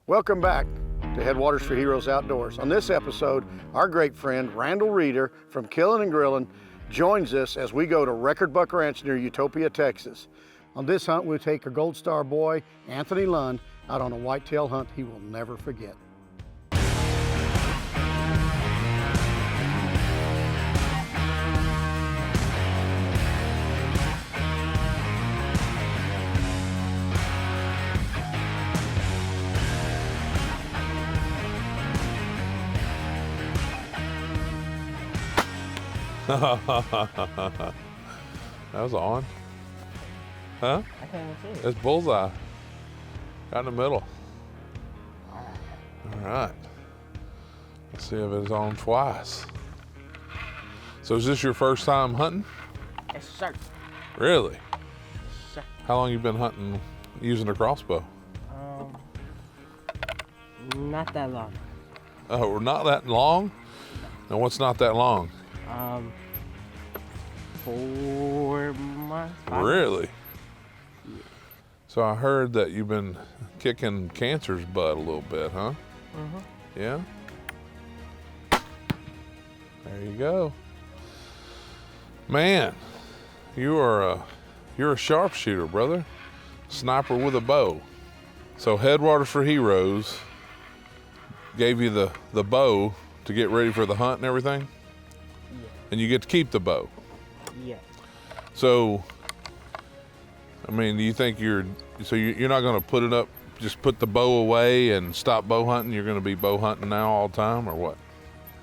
Welcome back to Headwaters for Heroes Outdoors. On this episode, our great friend Randal Reeder from Killin' and Grillin' joins us as we go to Recordbuck Ranch near Utopia, Texas. On this hunt, we'll take our Gold Star boy, Anthony Lund, out on a whitetail hunt he will never forget. That was on. Huh? I can't even see it. It's bullseye. Got in the middle. All right. Let's see if it's on twice. So is this your first time hunting? Yes, sir. Really? Yes, sir. How long you been hunting using a crossbow? Not that long. Oh, not that long? And what's not that long? 4 months. 5 Really? months. So I heard that you've been kicking cancer's butt a little bit, huh? Mm-hmm. Yeah? There you go. Man, you're a sharpshooter, brother. Sniper with a bow. So Headwaters for Heroes gave you the bow to get ready for the hunt and everything? Yeah. And you get to keep the bow. Yeah. So, I mean, do you think you're not gonna put it up, just put the bow away and stop bow hunting? You're gonna be bow hunting now all the time, or what?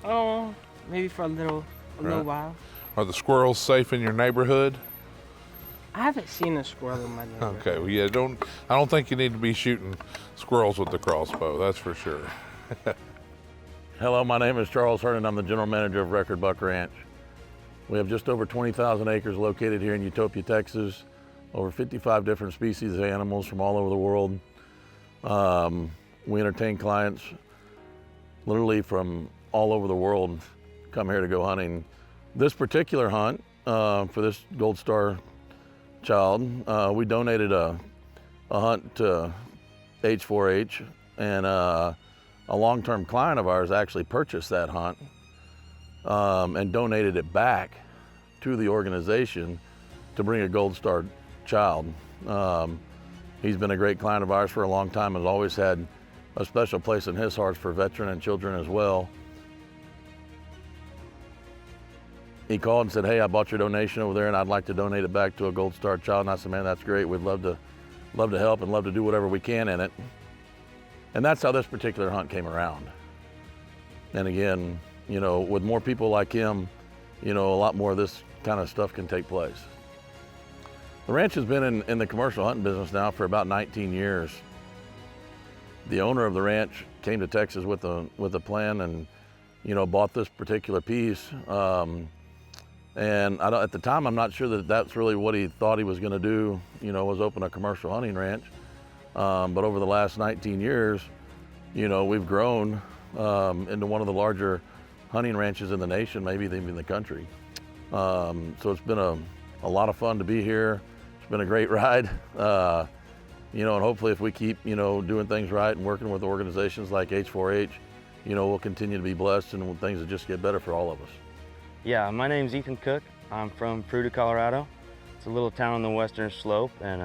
Oh, maybe for a little while. Are the squirrels safe in your neighborhood? I haven't seen a squirrel in my neighborhood. Okay, well, yeah, I don't think you need to be shooting squirrels with the crossbow, that's for sure. Hello, my name is Charles Herndon. I'm the general manager of Recordbuck Ranch. We have just over 20,000 acres located here in Utopia, Texas. Over 55 different species of animals from all over the world. We entertain clients literally from all over the world come here to go hunting. This particular hunt, for this Gold Star child, we donated a hunt to H4H, and a long-term client of ours actually purchased that hunt and donated it back to the organization to bring a Gold Star child. He's been a great client of ours for a long time, has always had a special place in his heart for veteran and children as well. He called and said, hey, I bought your donation over there and I'd like to donate it back to a Gold Star child. And I said, man, that's great. We'd love to help and love to do whatever we can in it. And that's how this particular hunt came around. And again, you know, with more people like him, you know, a lot more of this kind of stuff can take place. The ranch has been in the commercial hunting business now for about 19 years. The owner of the ranch came to Texas with a plan and, you know, bought this particular piece. And at the time, I'm not sure that that's really what he thought he was gonna do, you know, was open a commercial hunting ranch. But over the last 19 years, you know, we've grown into one of the larger hunting ranches in the nation, maybe even the country. So it's been a lot of fun to be here. It's been a great ride. You know, and hopefully if we keep, you know, doing things right and working with organizations like H4H, you know, we'll continue to be blessed and things will just get better for all of us. Yeah, my name's Ethan Cook. I'm from Fruita, Colorado. It's a little town on the western slope, and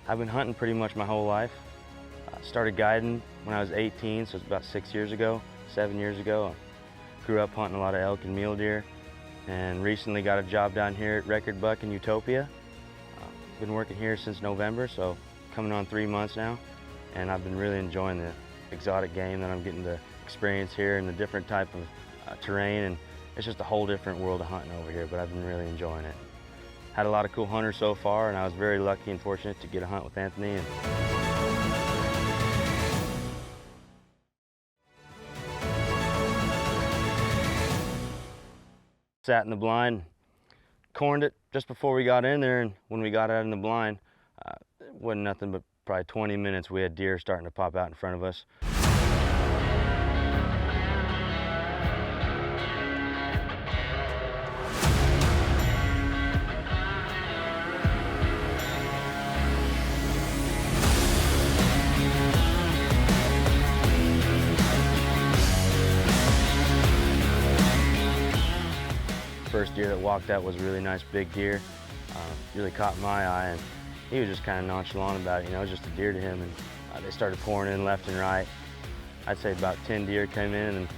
I've been hunting pretty much my whole life. I started guiding when I was 18, so it's about 7 years ago. I grew up hunting a lot of elk and mule deer, and recently got a job down here at Recordbuck in Utopia. Been working here since November, so coming on 3 months now, and I've been really enjoying the exotic game that I'm getting to experience here and the different type of terrain, and it's just a whole different world of hunting over here, but I've been really enjoying it. Had a lot of cool hunters so far, and I was very lucky and fortunate to get a hunt with Anthony. And sat in the blind, corned it just before we got in there, and when we got out in the blind, it wasn't nothing but probably 20 minutes, we had deer starting to pop out in front of us. deer that walked out was a really nice big deer. Really caught my eye, and he was just kind of nonchalant about it. You know, it was just a deer to him, and they started pouring in left and right. I'd say about 10 deer came in, and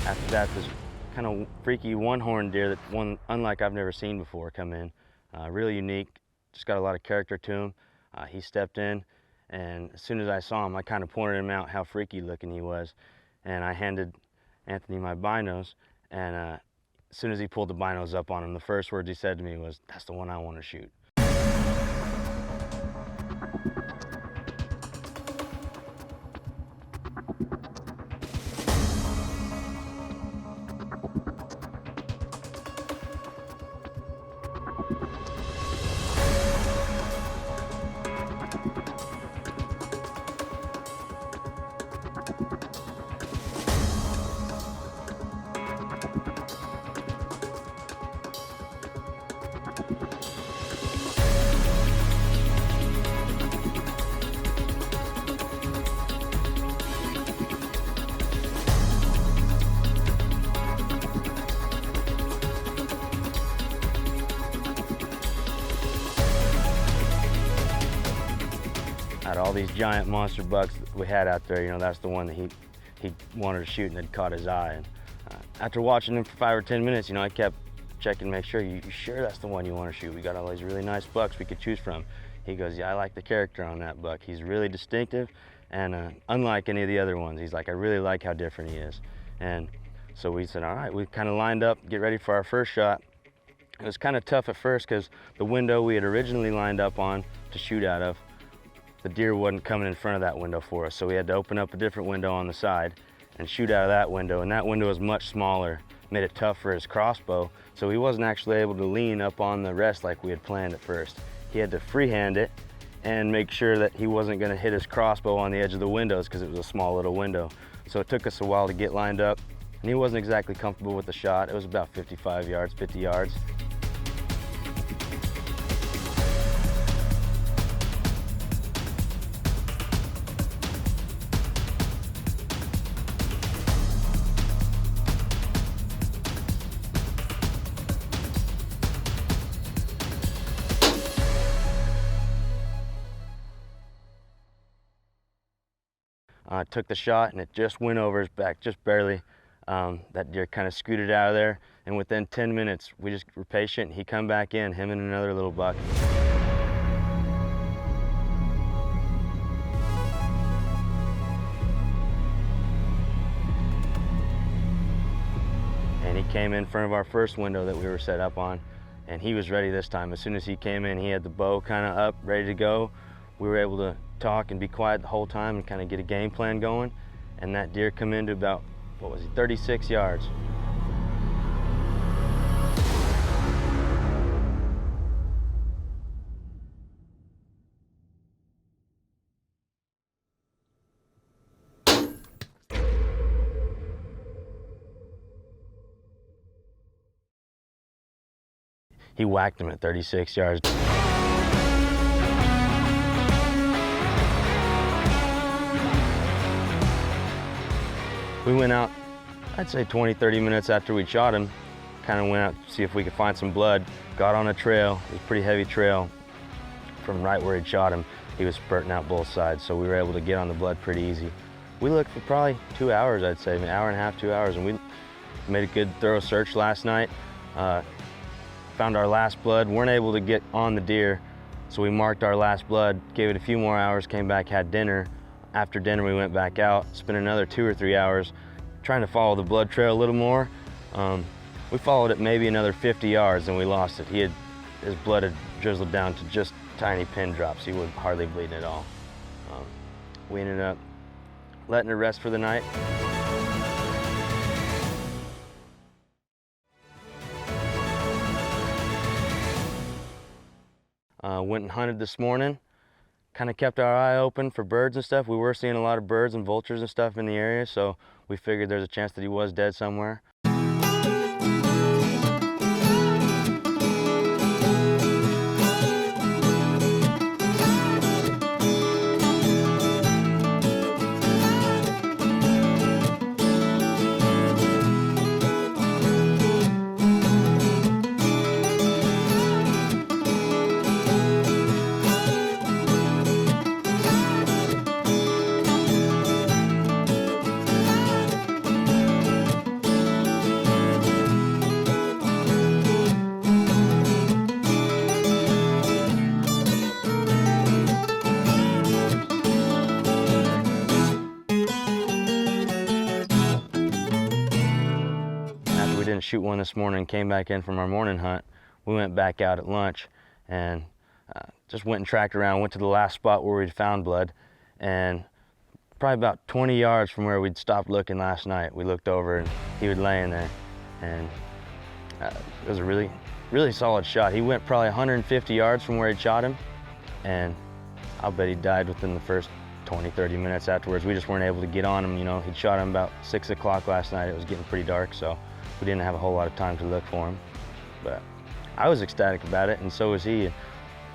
after that, this kind of freaky one-horned deer, that one unlike I've never seen before, come in. Really unique, just got a lot of character to him. He stepped in, and as soon as I saw him, I kind of pointed him out how freaky looking he was. And I handed Anthony my binos, and as soon as he pulled the binos up on him, the first words he said to me was, "That's the one I want to shoot." Out of all these giant monster bucks that we had out there, you know, that's the one that he wanted to shoot, and it caught his eye. And after watching him for 5 or 10 minutes, you know, I kept checking to make sure, you sure that's the one you want to shoot? We got all these really nice bucks we could choose from. He goes, "Yeah, I like the character on that buck. He's really distinctive, and unlike any of the other ones." He's like, "I really like how different he is." And so we said, all right, we kind of lined up, get ready for our first shot. It was kind of tough at first because the window we had originally lined up on to shoot out of, the deer wasn't coming in front of that window for us. So we had to open up a different window on the side and shoot out of that window. And that window was much smaller, made it tough for his crossbow. So he wasn't actually able to lean up on the rest like we had planned at first. He had to freehand it and make sure that he wasn't gonna hit his crossbow on the edge of the windows because it was a small little window. So it took us a while to get lined up, and he wasn't exactly comfortable with the shot. It was about 55 yards, 50 yards. Took the shot, and it just went over his back, just barely. That deer kind of scooted out of there, and within 10 minutes, we just were patient. He come back in, him and another little buck. And he came in front of our first window that we were set up on, and he was ready this time. As soon as he came in, he had the bow kind of up, ready to go. We were able to talk and be quiet the whole time and kind of get a game plan going. And that deer come into about, 36 yards. He whacked him at 36 yards. We went out, I'd say 20, 30 minutes after we shot him, kind of went out to see if we could find some blood, got on a trail. It was a pretty heavy trail from right where he'd shot him. He was spurting out both sides, so we were able to get on the blood pretty easy. We looked for probably 2 hours, I'd say, an hour and a half, 2 hours, and we made a good thorough search last night. Found our last blood, weren't able to get on the deer, so we marked our last blood, gave it a few more hours, came back, had dinner. After dinner, we went back out, spent another 2 or 3 hours trying to follow the blood trail a little more. We followed it maybe another 50 yards and we lost it. His blood had drizzled down to just tiny pin drops. He wasn't hardly bleeding at all. We ended up letting it rest for the night. Went and hunted this morning. kind of kept our eye open for birds and stuff. We were seeing a lot of birds and vultures and stuff in the area, so we figured there's a chance that he was dead somewhere. Didn't shoot one this morning, came back in from our morning hunt. We went back out at lunch and just went and tracked around, went to the last spot where we'd found blood, and probably about 20 yards from where we'd stopped looking last night, we looked over and he was laying there, and it was a really, really solid shot. He went probably 150 yards from where he'd shot him, and I'll bet he died within the first 20, 30 minutes afterwards. We just weren't able to get on him. You know, he'd shot him about 6 o'clock last night. It was getting pretty dark, so we didn't have a whole lot of time to look for him. But I was ecstatic about it, and so was he.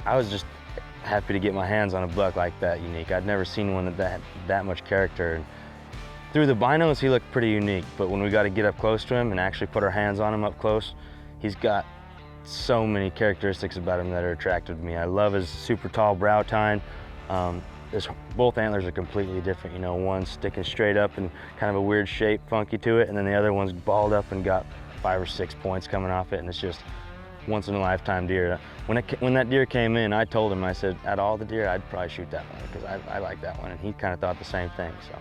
I was just happy to get my hands on a buck like that unique. I'd never seen one that had that much character. And through the binos, he looked pretty unique, but when we got to get up close to him and actually put our hands on him up close, he's got so many characteristics about him that are attractive to me. I love his super tall brow tine. Both antlers are completely different, you know, one's sticking straight up and kind of a weird shape, funky to it, and then the other one's balled up and got 5 or 6 points coming off it, and it's just once in a lifetime deer. When that deer came in, I told him, I said, out of all the deer, I'd probably shoot that one because I like that one, and he kind of thought the same thing. So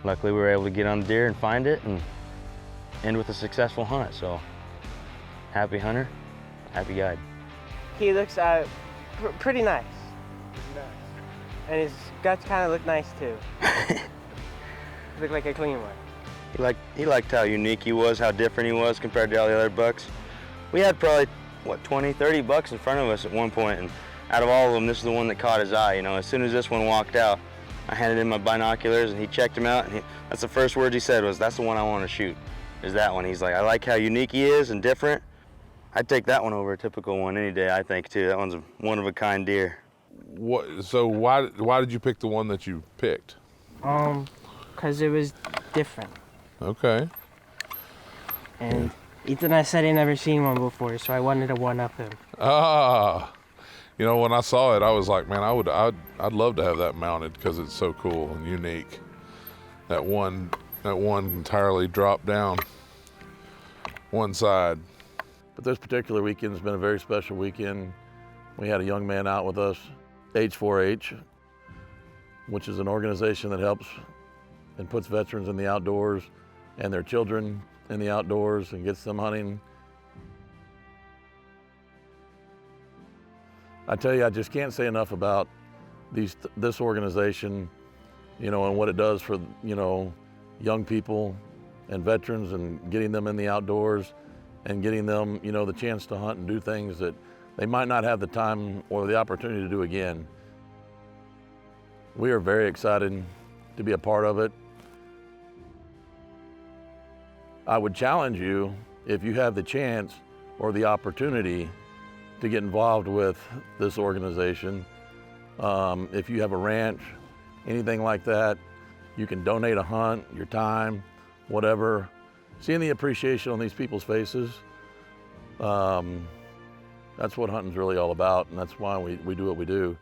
luckily we were able to get on the deer and find it and end with a successful hunt. So happy hunter, happy guide. He looks pretty nice. And his guts kind of look nice too. Look like a clean one. He liked how unique he was, how different he was compared to all the other bucks. We had probably, what, 20, 30 bucks in front of us at one point, and out of all of them, this is the one that caught his eye. You know, as soon as this one walked out, I handed him my binoculars and he checked him out, and that's the first words he said was, "That's the one I want to shoot, is that one." He's like, "I like how unique he is and different. I'd take that one over a typical one any day, I think, too. That one's a one-of-a-kind deer." So why did you pick the one that you picked? Because it was different. Okay. And Ethan, I said he'd never seen one before, so I wanted to one-up him. Ah, you know, when I saw it, I was like, man, I'd love to have that mounted because it's so cool and unique. That one entirely dropped down one side. But this particular weekend's been a very special weekend. We had a young man out with us, H4H, which is an organization that helps and puts veterans in the outdoors and their children in the outdoors and gets them hunting. I tell you, I just can't say enough about this organization, you know, and what it does for, you know, young people and veterans and getting them in the outdoors and getting them, you know, the chance to hunt and do things that they might not have the time or the opportunity to do again. We are very excited to be a part of it. I would challenge you, if you have the chance or the opportunity to get involved with this organization. If you have a ranch, anything like that, you can donate a hunt, your time, whatever. Seeing the appreciation on these people's faces, that's what hunting's really all about, and that's why we do what we do.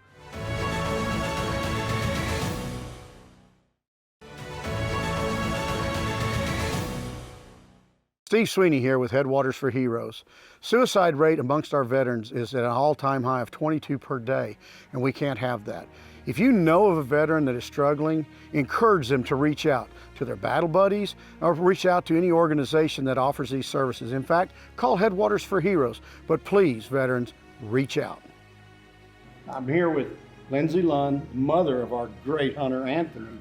Steve Sweeney here with Headwaters for Heroes. Suicide rate amongst our veterans is at an all-time high of 22 per day, and we can't have that. If you know of a veteran that is struggling, encourage them to reach out to their battle buddies or reach out to any organization that offers these services. In fact, call Headwaters for Heroes, but please, veterans, reach out. I'm here with Lindsay Lund, mother of our great hunter, Anthony,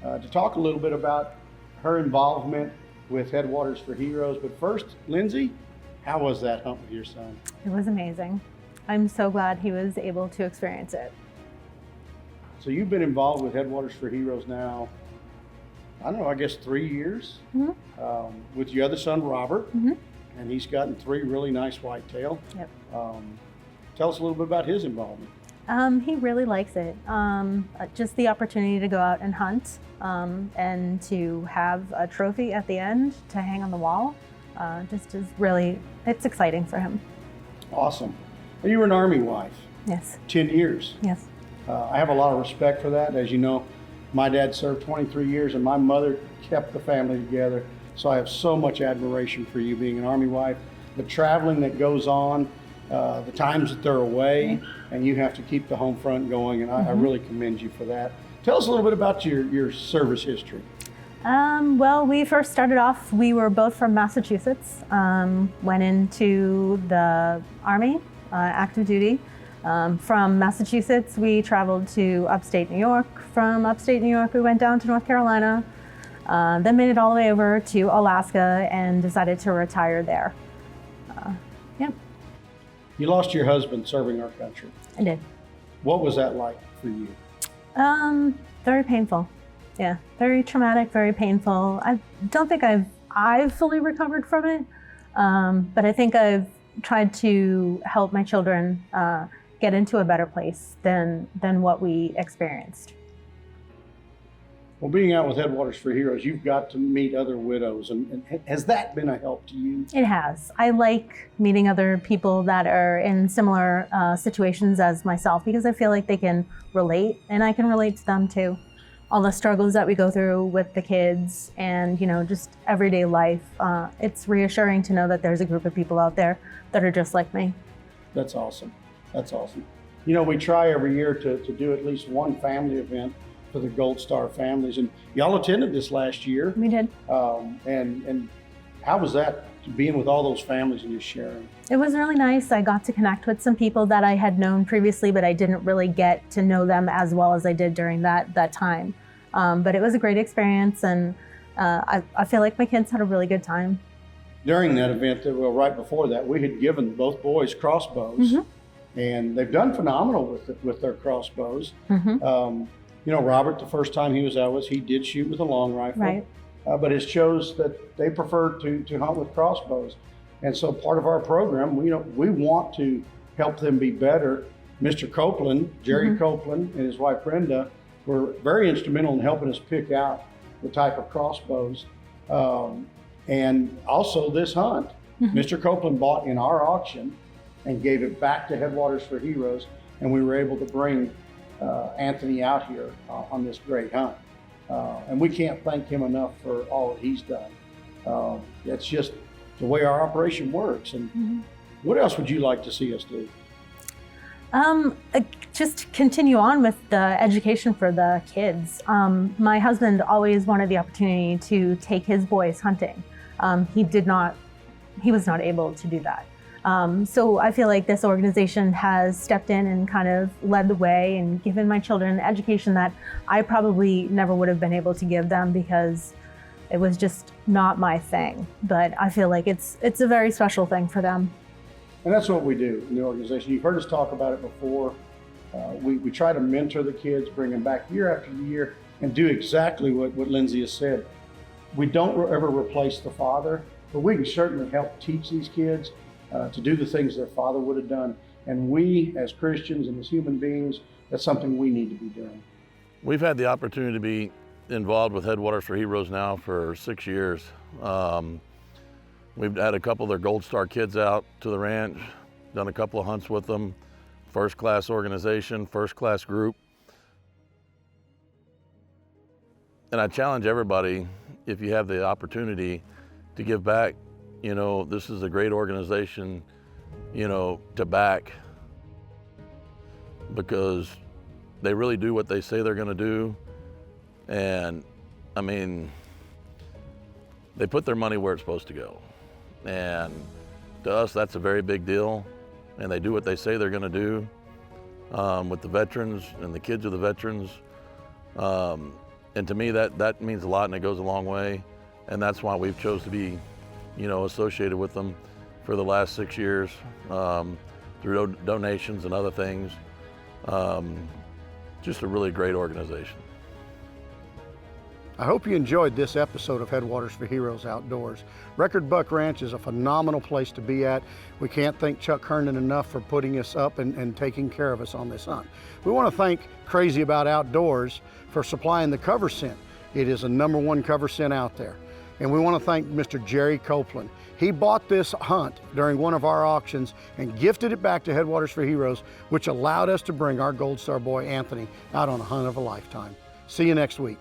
to talk a little bit about her involvement with Headwaters for Heroes. But first, Lindsay, how was that hunt with your son? It was amazing. I'm so glad he was able to experience it. So you've been involved with Headwaters for Heroes now, I don't know, I guess 3 years, with your other son, Robert, and he's gotten 3 really nice whitetail. Yep. Tell us a little bit about his involvement. He really likes it. Just the opportunity to go out and hunt and to have a trophy at the end to hang on the wall just is really, it's exciting for him. Awesome. And you were an Army wife. Yes. 10 years. Yes. I have a lot of respect for that. As you know, my dad served 23 years and my mother kept the family together. So I have so much admiration for you being an Army wife. The traveling that goes on, the times that they're away, and you have to keep the home front going, and I really commend you for that. Tell us a little bit about your service history. Well, we first started off, we were both from Massachusetts, went into the Army, active duty. From Massachusetts, we traveled to upstate New York. From upstate New York, we went down to North Carolina, then made it all the way over to Alaska and decided to retire there. Yeah. You lost your husband serving our country. I did. What was that like for you? Very painful. Yeah, very traumatic, very painful. I don't think I've fully recovered from it, but I think I've tried to help my children get into a better place than what we experienced. Well, being out with Headwaters for Heroes, you've got to meet other widows, and has that been a help to you? It has. I like meeting other people that are in similar situations as myself because I feel like they can relate, and I can relate to them too. All the struggles that we go through with the kids and, you know, just everyday life. It's reassuring to know that there's a group of people out there that are just like me. That's awesome. That's awesome. You know, we try every year to do at least one family event for the Gold Star families, and y'all attended this last year. We did. And how was that, being with all those families and just sharing? It was really nice. I got to connect with some people that I had known previously, but I didn't really get to know them as well as I did during that time. But it was a great experience, and I feel like my kids had a really good time. During that event, well, right before that, we had given both boys crossbows, and they've done phenomenal with their crossbows. You know, Robert, the first time he was out with us, he did shoot with a long rifle, right. But it shows that they prefer to hunt with crossbows. And so part of our program, we want to help them be better. Mr. Copeland, Jerry Copeland, and his wife Brenda were very instrumental in helping us pick out the type of crossbows. And also this hunt, Mr. Copeland bought in our auction and gave it back to Headwaters for Heroes, and we were able to bring Anthony out here on this great hunt. And we can't thank him enough for all that he's done. It's just the way our operation works. And what else would you like to see us do? Just continue on with the education for the kids. My husband always wanted the opportunity to take his boys hunting. He was not able to do that. So I feel like this organization has stepped in and kind of led the way and given my children education that I probably never would have been able to give them because it was just not my thing. But I feel like it's a very special thing for them. And that's what we do in the organization. You've heard us talk about it before. We try to mentor the kids, bring them back year after year, and do exactly what Lindsay has said. We don't ever replace the father, but we can certainly help teach these kids to do the things their father would have done. And we, as Christians and as human beings, that's something we need to be doing. We've had the opportunity to be involved with Headwaters for Heroes now for 6 years. We've had a couple of their Gold Star kids out to the ranch, done a couple of hunts with them. First class organization, first class group. And I challenge everybody, if you have the opportunity to give back, you know, this is a great organization, you know, to back, because they really do what they say they're gonna do. And I mean, they put their money where it's supposed to go. And to us, that's a very big deal. And they do what they say they're gonna do with the veterans and the kids of the veterans. And to me, that means a lot, and it goes a long way. And that's why we've chose to be, you know, associated with them for the last 6 years, to through donations and other things. Just a really great organization. I hope you enjoyed this episode of Headwaters for Heroes Outdoors. Recordbuck Ranch is a phenomenal place to be at. We can't thank Chuck Herndon enough for putting us up and taking care of us on this hunt. We want to thank Crazy About Outdoors for supplying the cover scent. It is a #1 cover scent out there. And we want to thank Mr. Jerry Copeland. He bought this hunt during one of our auctions and gifted it back to Headwaters for Heroes, which allowed us to bring our Gold Star boy Anthony out on a hunt of a lifetime. See you next week.